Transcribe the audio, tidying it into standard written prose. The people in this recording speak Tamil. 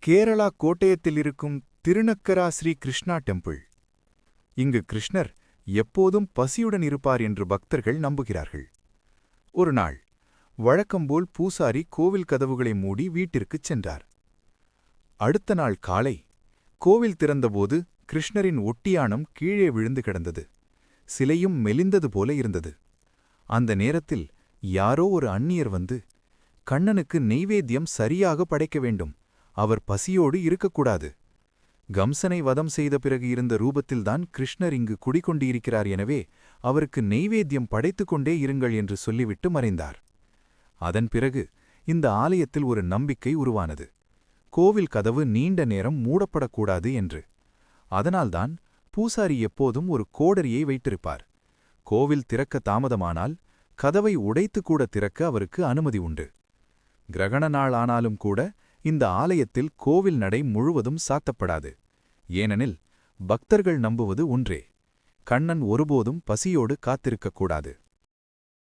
கேரளா கோட்டயத்தில் இருக்கும் திருநக்கரா ஸ்ரீ கிருஷ்ணா டெம்பிள். இங்கு கிருஷ்ணர் எப்போதும் பசியுடன் இருப்பார் என்று பக்தர்கள் நம்புகிறார்கள். ஒரு நாள் வழக்கம்போல் பூசாரி கோவில் கதவுகளை மூடி வீட்டிற்குச் சென்றார். அடுத்த நாள் காலை கோவில் திறந்தபோது கிருஷ்ணரின் ஒட்டியாணம் கீழே விழுந்து கிடந்தது. சிலையும் மெலிந்தது போல இருந்தது. அந்த நேரத்தில் யாரோ ஒரு அந்நியர் வந்து, கண்ணனுக்கு நெய்வேத்தியம் சரியாக படைக்க வேண்டும், அவர் பசியோடு இருக்கக்கூடாது. கம்சனை வதம் செய்த பிறகு இருந்த ரூபத்தில்தான் கிருஷ்ணர் இங்கு குடிகொண்டிருக்கிறார், எனவே அவருக்கு நெய்வேத்தியம் படைத்துக் கொண்டே இருங்கள் என்று சொல்லிவிட்டு மறைந்தார். அதன் பிறகு இந்த ஆலயத்தில் ஒரு நம்பிக்கை உருவானது. கோவில் கதவு நீண்ட நேரம் மூடப்படக்கூடாது என்று. அதனால்தான் பூசாரி எப்போதும் ஒரு கோடரியை வைத்திருப்பார். கோவில் திறக்க தாமதமானால் கதவை உடைத்துக்கூட திறக்க அவருக்கு அனுமதி உண்டு. கிரகண நாள் ஆனாலும் கூட இந்த ஆலயத்தில் கோவில் நடை முழுவதும் சாத்தப்படாது. ஏனெனில் பக்தர்கள் நம்புவது ஒன்றே: கண்ணன் ஒருபோதும் பசியோடு காத்திருக்கக்கூடாது.